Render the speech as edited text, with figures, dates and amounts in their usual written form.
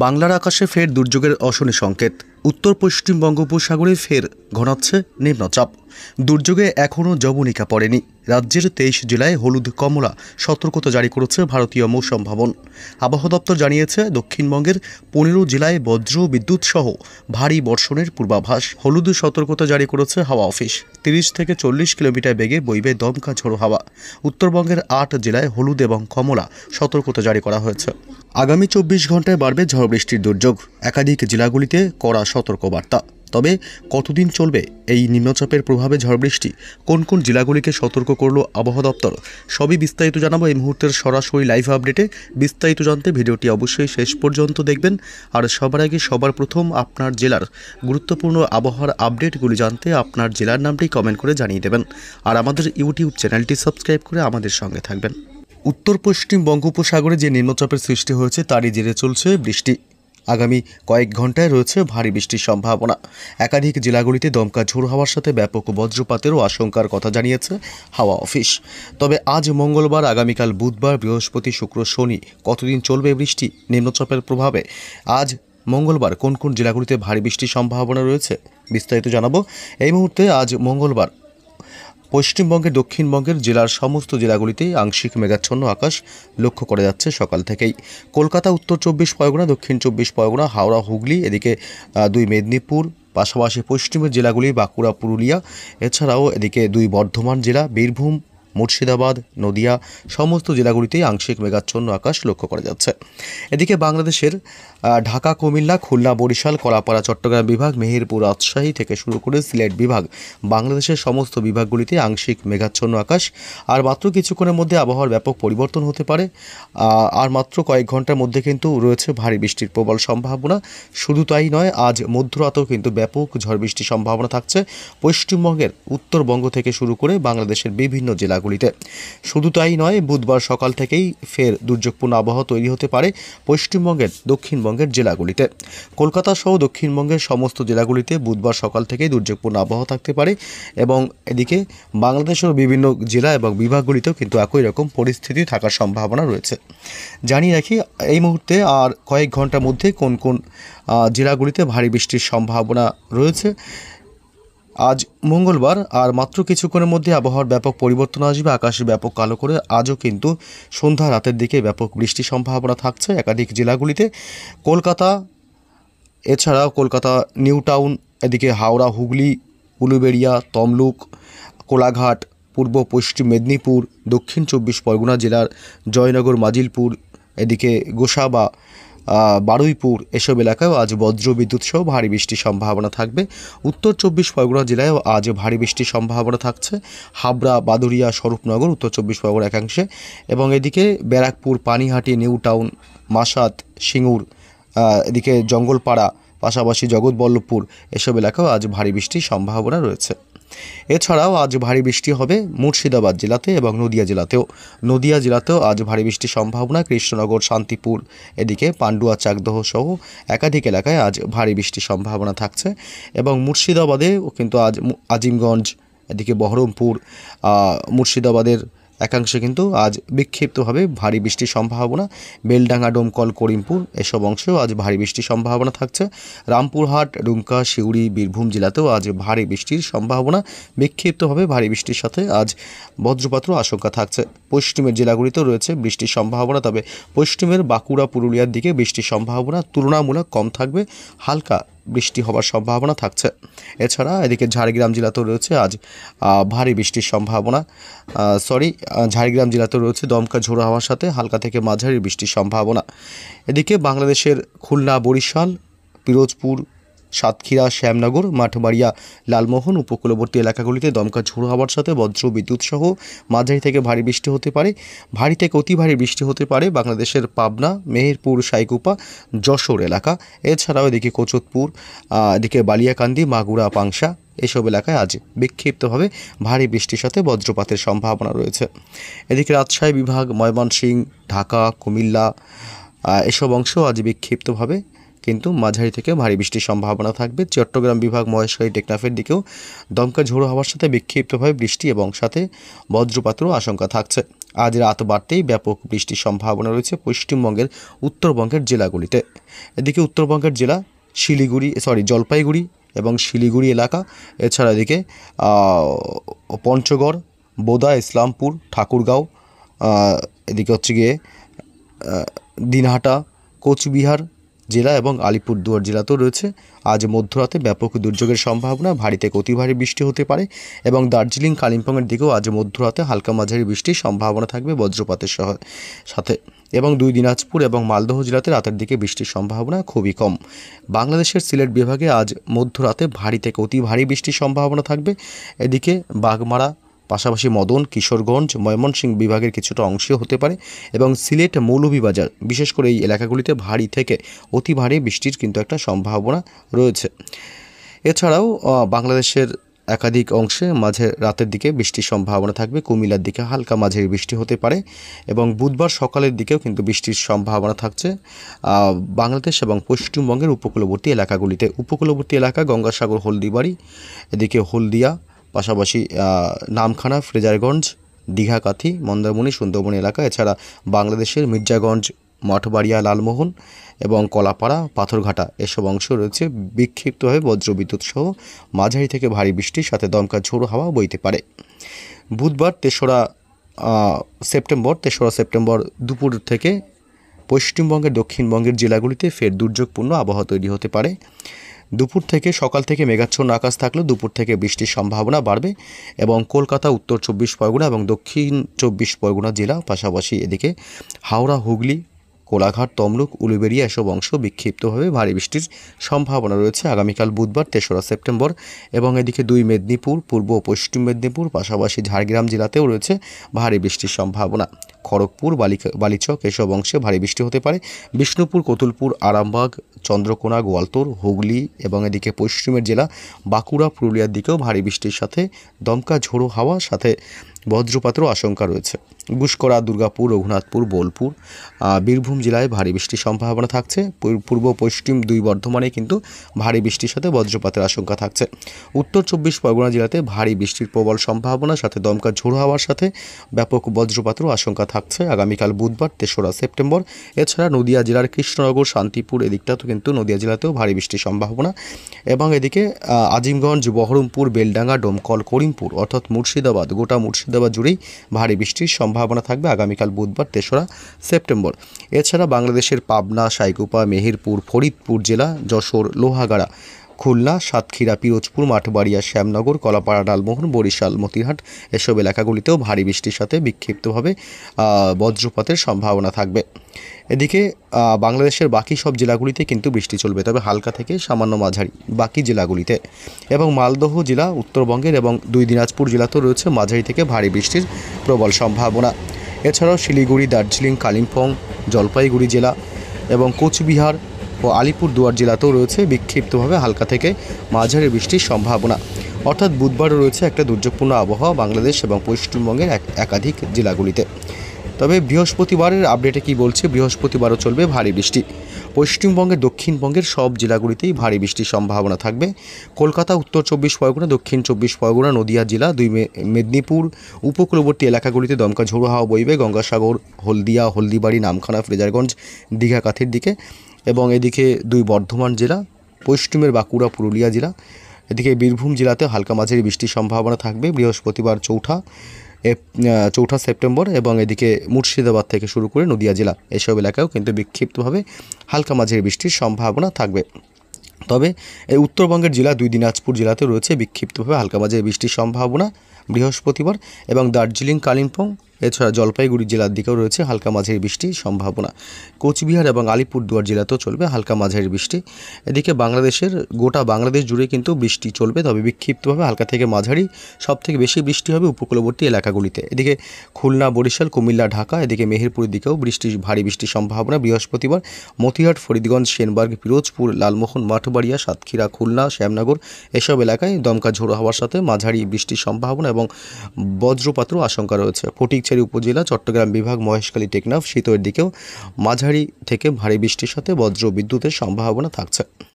বাংলার আকাশে ফের দুর্যোগের অশনি সংকেত। উত্তর পশ্চিম বঙ্গোপসাগরে ফের ঘনাচ্ছে নিম্নচাপ। দুর্যোগে এখনও যবনিকা পড়েনি। রাজ্যের 23 জেলায় হলুদ কমলা সতর্কতা জারি করেছে ভারতীয় মৌসুম ভবন। আবহাওয়া দপ্তর জানিয়েছে, দক্ষিণবঙ্গের 15 জেলায় বজ্র বিদ্যুৎ সহ ভারী বর্ষণের পূর্বাভাস। হলুদ সতর্কতা জারি করেছে হাওয়া অফিস। 30 থেকে 40 কিলোমিটার বেগে বইবে দমকা ঝোড়ো হাওয়া। উত্তরবঙ্গের 8 জেলায় হলুদ এবং কমলা সতর্কতা জারি করা হয়েছে। আগামী 24 ঘন্টায় বাড়বে ঝড় বৃষ্টির দুর্যোগ। একাধিক জেলাগুলিতে কড়া সতর্কবার্তা। তবে কতদিন চলবে এই নিম্নচাপের প্রভাবে ঝড় বৃষ্টি, কোন কোন জেলাগুলিকে সতর্ক করল আবহাওয়া দপ্তর, সবই বিস্তারিত জানাবো এই মুহূর্তের সরাসরি লাইভ আপডেটে। বিস্তারিত জানতে ভিডিওটি অবশ্যই শেষ পর্যন্ত দেখবেন। আর সবার আগে সবার প্রথম আপনার জেলার গুরুত্বপূর্ণ আবহাওয়ার আপডেটগুলি জানতে আপনার জেলার নামটি কমেন্ট করে জানিয়ে দেবেন। আর আমাদের ইউটিউব চ্যানেলটি সাবস্ক্রাইব করে আমাদের সঙ্গে থাকবেন। উত্তর পশ্চিম বঙ্গোপসাগরে যে নিম্নচাপের সৃষ্টি হয়েছে তারই জেরে চলছে বৃষ্টি। আগামী কয়েক ঘন্টায় রয়েছে ভারী বৃষ্টির সম্ভাবনা। একাধিক জেলাগুলিতে দমকা ঝোড়ো হাওয়ার সাথে ব্যাপক বজ্রপাতেরও আশঙ্কার কথা জানিয়েছে হাওয়া অফিস। তবে আজ মঙ্গলবার, আগামীকাল বুধবার, বৃহস্পতি, শুক্র, শনি কতদিন চলবে বৃষ্টি নিম্নচাপের প্রভাবে? আজ মঙ্গলবার কোন কোন জেলাগুলিতে ভারী বৃষ্টির সম্ভাবনা রয়েছে বিস্তারিত জানাবো এই মুহূর্তে। আজ মঙ্গলবার পশ্চিমবঙ্গের দক্ষিণবঙ্গের জেলার সমস্ত জেলাগুলিতেই আংশিক মেঘাচ্ছন্ন আকাশ লক্ষ্য করা যাচ্ছে সকাল থেকেই। কলকাতা, উত্তর 24 পরগনা, দক্ষিণ 24 পরগনা, হাওড়া, হুগলি, এদিকে 2 মেদিনীপুর, পাশাপাশি পশ্চিমের জেলাগুলি বাঁকুড়া, পুরুলিয়া, এছাড়াও এদিকে 2 বর্ধমান জেলা, বীরভূম, মুর্শিদাবাদ, নদিয়া, সমস্ত জেলাগুলিতেই আংশিক মেঘাচ্ছন্ন আকাশ লক্ষ্য করা যাচ্ছে। এদিকে বাংলাদেশের ঢাকা, কুমিল্লা, খুলনা, বরিশাল, কলাপাড়া, চট্টগ্রাম বিভাগ, মেহেরপুর, রাজশাহী থেকে শুরু করে সিলেট বিভাগ, বাংলাদেশের সমস্ত বিভাগগুলিতে আংশিক মেঘাচ্ছন্ন আকাশ। আর মাত্র কিছুক্ষণের মধ্যে আবহাওয়ার ব্যাপক পরিবর্তন হতে পারে। আর মাত্র কয়েক ঘন্টার মধ্যে কিন্তু রয়েছে ভারী বৃষ্টির প্রবল সম্ভাবনা। শুধু তাই নয়, আজ মধ্যরাতেও কিন্তু ব্যাপক ঝড় বৃষ্টির সম্ভাবনা থাকছে পশ্চিমবঙ্গের উত্তরবঙ্গ থেকে শুরু করে বাংলাদেশের বিভিন্ন জেলাগুলিতে। শুধু তাই নয়, বুধবার সকাল থেকেই ফের দুর্যোগপূর্ণ আবহাওয়া তৈরি হতে পারে পশ্চিমবঙ্গের দক্ষিণবঙ্গের জেলাগুলিতে। কলকাতা সহ দক্ষিণবঙ্গের সমস্ত জেলাগুলিতে বুধবার সকাল থেকেই দুর্যোগপূর্ণ আবহাওয়া থাকতে পারে এবং এদিকে বাংলাদেশের বিভিন্ন জেলা এবং বিভাগগুলিতেও কিন্তু একই রকম পরিস্থিতি থাকার সম্ভাবনা রয়েছে। জানিয়ে রাখি এই মুহূর্তে আর কয়েক ঘন্টার মধ্যে কোন কোন জেলাগুলিতে ভারী বৃষ্টির সম্ভাবনা রয়েছে। আজ মঙ্গলবার, আর মাত্র কিছুক্ষণের মধ্যে আবহাওয়ার ব্যাপক পরিবর্তন আসবে। আকাশে ব্যাপক কালো করে আজও কিন্তু সন্ধ্যা রাতের দিকে ব্যাপক বৃষ্টির সম্ভাবনা থাকছে একাধিক জেলাগুলিতে। কলকাতা, এছাড়াও কলকাতা নিউ টাউন, এদিকে হাওড়া, হুগলি, উলুবেড়িয়া, তমলুক, কোলাঘাট, পূর্ব পশ্চিম মেদিনীপুর, দক্ষিণ 24 পরগনা জেলার জয়নগর, মাজিলপুর, এদিকে গোসাবা, বারুইপুর, এসব এলাকায়ও আজ বজ্রবিদ্যুৎ সহ ভারী বৃষ্টির সম্ভাবনা থাকবে। উত্তর 24 পরগনা জেলায়ও আজ ভারী বৃষ্টির সম্ভাবনা থাকছে। হাবড়া, বাদুড়িয়া, স্বরূপনগর, উত্তর 24 পরগনা একাংশে, এবং এদিকে ব্যারাকপুর, পানিহাটি, নিউ টাউন, মাসাত, সিঙ্গুর, এদিকে জঙ্গলপাড়া, পাশাপাশি জগৎবল্লভপুর, এসব এলাকাও আজ ভারী বৃষ্টির সম্ভাবনা রয়েছে। এছাড়াও আজ ভারী বৃষ্টি হবে মুর্শিদাবাদ জেলাতে এবং নদিয়া জেলাতেও আজ ভারী বৃষ্টির সম্ভাবনা। কৃষ্ণনগর, শান্তিপুর, এদিকে পান্ডুয়া, চাকদহ সহ একাধিক এলাকায় আজ ভারী বৃষ্টির সম্ভাবনা থাকছে। এবং মুর্শিদাবাদেও কিন্তু আজ আজিমগঞ্জ, এদিকে বহরমপুর, মুর্শিদাবাদের একাংশে কিন্তু আজ বিক্ষিপ্তভাবে ভারী বৃষ্টির সম্ভাবনা। বেলডাঙ্গা, ডোমকল, করিমপুর, এসব অংশেও আজ ভারী বৃষ্টির সম্ভাবনা থাকছে। রামপুরহাট, ডুমকা, সিউড়ি, বীরভূম জেলাতেও আজ ভারী বৃষ্টির সম্ভাবনা। বিক্ষিপ্তভাবে ভারী বৃষ্টির সাথে আজ বজ্রপাতের আশঙ্কা থাকছে। পশ্চিমের জেলাগুলিতেও রয়েছে বৃষ্টির সম্ভাবনা, তবে পশ্চিমের বাঁকুড়া, পুরুলিয়ার দিকে বৃষ্টির সম্ভাবনা তুলনামূলক কম থাকবে। হালকা বৃষ্টি হওয়ার সম্ভাবনা থাকছে। এছাড়া এদিকে ঝাড়গ্রাম জেলাতেও রয়েছে আজ ভারী বৃষ্টির সম্ভাবনা। ঝাড়গ্রাম জেলাতেও রয়েছে দমকা ঝোড়ো হাওয়ার সাথে হালকা থেকে মাঝারি বৃষ্টির সম্ভাবনা। এদিকে বাংলাদেশের খুলনা, বরিশাল, পিরোজপুর, সাতক্ষীরা, শ্যামনগর, মাঠবাড়িয়া, লালমোহন উপকূলবর্তী এলাকাগুলিতে দমকা ঝোড়ো হাওয়ার সাথে বজ্র বিদ্যুৎ সহ মাঝারি থেকে ভারী বৃষ্টি হতে পারে। ভারী থেকে অতি ভারী বৃষ্টি হতে পারে বাংলাদেশের পাবনা, মেহেরপুর, সাইকুপা, যশোর এলাকা। এছাড়াও এদিকে কোচতপুর, এদিকে বালিয়াকান্দি, মাগুরা, পাংশা, এসব এলাকায় আজ বিক্ষিপ্তভাবে ভারী বৃষ্টির সাথে বজ্রপাতের সম্ভাবনা রয়েছে। এদিকে রাজশাহী বিভাগ, ময়মনসিংহ, ঢাকা, কুমিল্লা, এসব অংশ আজ বিক্ষিপ্তভাবে কিন্তু মাঝারি থেকে ভারী বৃষ্টির সম্ভাবনা থাকবে। চট্টগ্রাম বিভাগ, মহেশখালী, টেকনাফের দিকেও দমকা ঝোড়ো হাওয়ার সাথে বিক্ষিপ্তভাবে বৃষ্টি এবং সাথে বজ্রপাতেরও আশঙ্কা থাকছে। আজ রাত বাড়তেই ব্যাপক বৃষ্টির সম্ভাবনা রয়েছে পশ্চিমবঙ্গের উত্তরবঙ্গের জেলাগুলিতে। এদিকে উত্তরবঙ্গের জেলা জলপাইগুড়ি এবং শিলিগুড়ি এলাকা, এছাড়া এদিকে পঞ্চগড়, বোদা, ইসলামপুর, ঠাকুরগাঁও, এদিকে হচ্ছে গিয়ে দিনহাটা, কোচবিহার জেলা এবং আলিপুরদুয়ার জেলাতেও রয়েছে আজ মধ্যরাতে ব্যাপক দুর্যোগের সম্ভাবনা। ভারী থেকে অতি ভারী বৃষ্টি হতে পারে এবং দার্জিলিং, কালিম্পংয়ের দিকেও আজ মধ্যরাতে হালকা মাঝারি বৃষ্টির সম্ভাবনা থাকবে বজ্রপাতের সাথে। এবং দিনাজপুর এবং মালদহ জেলাতে রাতের দিকে বৃষ্টির সম্ভাবনা খুবই কম। বাংলাদেশের সিলেট বিভাগে আজ মধ্যরাতে ভারী থেকে অতি ভারী বৃষ্টির সম্ভাবনা থাকবে। এদিকে বাগমারা, পাশাপাশি মদন, কিশোরগঞ্জ, ময়মনসিংহ বিভাগের কিছুটা অংশেও হতে পারে এবং সিলেট, মৌলভীবাজার, বিশেষ করে এই এলাকাগুলিতে ভারী থেকে অতি ভারী বৃষ্টির কিন্তু একটা সম্ভাবনা রয়েছে। এছাড়াও বাংলাদেশের একাধিক অংশে মাঝে রাতের দিকে বৃষ্টির সম্ভাবনা থাকবে। কুমিল্লার দিকে হালকা মাঝারি বৃষ্টি হতে পারে এবং বুধবার সকালের দিকেও কিন্তু বৃষ্টির সম্ভাবনা থাকছে বাংলাদেশ এবং পশ্চিমবঙ্গের উপকূলবর্তী এলাকাগুলিতে। উপকূলবর্তী এলাকা গঙ্গাসাগর, হলদিবাড়ি, এদিকে হলদিয়া, পাশাপাশি নামখানা, ফ্রেজারগঞ্জ, দীঘাকাথি, মন্দারমণি, সুন্দরবন এলাকা, এছাড়া বাংলাদেশের মির্জাগঞ্জ, মঠবাড়িয়া, লালমোহন এবং কলাপাড়া, পাথরঘাটা এসব অংশ রয়েছে বিক্ষিপ্তভাবে বজ্রবিদ্যুৎ সহ মাঝারি থেকে ভারী বৃষ্টির সাথে দমকা ঝোড়ো হাওয়া বইতে পারে। বুধবার 3রা সেপ্টেম্বর দুপুর থেকে পশ্চিমবঙ্গের দক্ষিণবঙ্গের জেলাগুলিতে ফের দুর্যোগপূর্ণ আবহাওয়া তৈরি হতে পারে। দুপুর থেকে সকাল থেকে মেঘাচ্ছন্ন আকাশ থাকলেও দুপুর থেকে বৃষ্টির সম্ভাবনা বাড়বে এবং কলকাতা, উত্তর 24 পরগনা এবং দক্ষিণ 24 পরগনা জেলা, পাশাপাশি এদিকে হাওড়া, হুগলি, কোলাঘাট, তমলুক, উলুবেড়িয়া এসব অংশ বিক্ষিপ্তভাবে ভারী বৃষ্টির সম্ভাবনা রয়েছে আগামীকাল বুধবার 3রা সেপ্টেম্বর। এবং এদিকে 2 মেদিনীপুর, পূর্ব ও পশ্চিম মেদিনীপুর, পাশাপাশি ঝাড়গ্রাম জেলাতেও রয়েছে ভারী বৃষ্টির সম্ভাবনা। খড়গপুর, বালিচক এসব অংশে ভারী বৃষ্টি হতে পারে। বিষ্ণুপুর, কতুলপুর, আরামবাগ, চন্দ্রকোনা, গোয়ালতোড়, হুগলি এবং এদিকে পশ্চিমের জেলা বাঁকুড়া, পুরুলিয়ার দিকেও ভারী বৃষ্টির সাথে দমকা ঝোড়ো হাওয়া সাথে বজ্রপাতেরও আশঙ্কা রয়েছে। গুসকরা, দুর্গাপুর, রঘুনাথপুর, বোলপুর, বীরভূম জেলায় ভারী বৃষ্টির সম্ভাবনা থাকছে। পূর্ব পশ্চিম 2 বর্ধমানে কিন্তু ভারী বৃষ্টির সাথে বজ্রপাতের আশঙ্কা থাকছে। উত্তর 24 পরগনা জেলাতে ভারী বৃষ্টির প্রবল সম্ভাবনা সাথে দমকা ঝোড়ো হাওয়ার সাথে ব্যাপক বজ্রপাতেরও আশঙ্কা থাকছে আগামীকাল বুধবার 3রা সেপ্টেম্বর। এছাড়া নদিয়া জেলার কৃষ্ণনগর, শান্তিপুর এদিকটাতেও কিন্তু নদিয়া জেলাতেও ভারী বৃষ্টির সম্ভাবনা এবং এদিকে আজিমগঞ্জ, বহরমপুর, বেলডাঙ্গা, ডোমকল, করিমপুর অর্থাৎ মুর্শিদাবাদ, গোটা মুর্শিদাবাদ জুড়েই ভারী বৃষ্টির সম্ভাবনা থাকবে আগামীকাল বুধবার 3রা সেপ্টেম্বর। এছাড়া বাংলাদেশের পাবনা, সাইকুপা, মেহেরপুর, ফরিদপুর জেলা, যশোর, লোহাগাড়া, খুলনা, সাতক্ষীরা, পিরোজপুর, মাঠবাড়িয়া, শ্যামনগর, কলাপাড়া, লালমোহন, বরিশাল, মতিরহাট এসব এলাকাগুলিতেও ভারী বৃষ্টির সাথে বিক্ষিপ্তভাবে বজ্রপাতের সম্ভাবনা থাকবে। এদিকে বাংলাদেশের বাকি সব জেলাগুলিতে কিন্তু বৃষ্টি চলবে, তবে হালকা থেকে সামান্য মাঝারি বাকি জেলাগুলিতে। এবং মালদহ জেলা, উত্তরবঙ্গের এবং 2 দিনাজপুর জেলাতেও রয়েছে মাঝারি থেকে ভারী বৃষ্টির প্রবল সম্ভাবনা। এছাড়াও শিলিগুড়ি, দার্জিলিং, কালিম্পং, জলপাইগুড়ি জেলা এবং কোচবিহার ও আলিপুরদুয়ার জেলাতেও রয়েছে বিক্ষিপ্তভাবে হালকা থেকে মাঝারি বৃষ্টির সম্ভাবনা। অর্থাৎ বুধবারও রয়েছে একটা দুর্যোগপূর্ণ আবহাওয়া বাংলাদেশ এবং পশ্চিমবঙ্গের একাধিক জেলাগুলিতে। তবে বৃহস্পতিবারের আপডেটে কি বলছে, বৃহস্পতিবারও চলবে ভারী বৃষ্টি। পশ্চিমবঙ্গের দক্ষিণবঙ্গের সব জেলাগুলিতেই ভারী বৃষ্টির সম্ভাবনা থাকবে। কলকাতা, উত্তর 24 পরগনা, দক্ষিণ 24 পরগনা, নদিয়া জেলা, 2 মেদিনীপুর উপকূলবর্তী এলাকাগুলিতে দমকা ঝোড়ো হাওয়া বইবে গঙ্গাসাগর, হলদিয়া, হলদিবাড়ি, নামখানা, ফ্রেজারগঞ্জ, দীঘাকাথির দিকে। এবং এদিকে 2 বর্ধমান জেলা, পশ্চিমের বাঁকুড়া, পুরুলিয়া জেলা, এদিকে বীরভূম জেলাতে হালকা মাঝারি বৃষ্টির সম্ভাবনা থাকবে বৃহস্পতিবার 4ঠা সেপ্টেম্বর। এবং এদিকে মুর্শিদাবাদ থেকে শুরু করে নদিয়া জেলা এসব এলাকায়ও কিন্তু বিক্ষিপ্তভাবে হালকা মাঝারি বৃষ্টির সম্ভাবনা থাকবে। তবে এই উত্তরবঙ্গের জেলা 2 দিনাজপুর জেলাতে রয়েছে বিক্ষিপ্তভাবে হালকা মাঝারি বৃষ্টির সম্ভাবনা বৃহস্পতিবার। এবং দার্জিলিং, কালিম্পং এছাড়া জলপাইগুড়ি জেলার দিকেও রয়েছে হালকা মাঝারি বৃষ্টির সম্ভাবনা। কোচবিহার এবং আলিপুরদুয়ার জেলাতেও চলবে হালকা মাঝারি বৃষ্টি। এদিকে বাংলাদেশের গোটা বাংলাদেশ জুড়ে কিন্তু বৃষ্টি চলবে, তবে বিক্ষিপ্তভাবে হালকা থেকে মাঝারি। সবথেকে বেশি বৃষ্টি হবে উপকূলবর্তী এলাকাগুলিতে। এদিকে খুলনা, বরিশাল, কুমিল্লা, ঢাকা, এদিকে মেহেরপুরের দিকেও ভারী বৃষ্টির সম্ভাবনা বৃহস্পতিবার। মতিহাট, ফরিদগঞ্জ, সেনবার্গ, পিরোজপুর, লালমোহন, মাঠবাড়িয়া, সাতক্ষীরা, খুলনা, শ্যামনগর এসব এলাকায় দমকা ঝোড়ো হাওয়ার সাথে মাঝারি বৃষ্টির সম্ভাবনা এবং বজ্রপাতেরও আশঙ্কা রয়েছে। ফটিকছড়ি, ফটিকছড়ি উপজেলা, চট্টগ্রাম বিভাগ, মহেশখালী, টেকনাফ, শীতলদিকেও মাঝারি থেকে ভারী বৃষ্টির সাথে বজ্র বিদ্যুতের সম্ভাবনা থাকছে।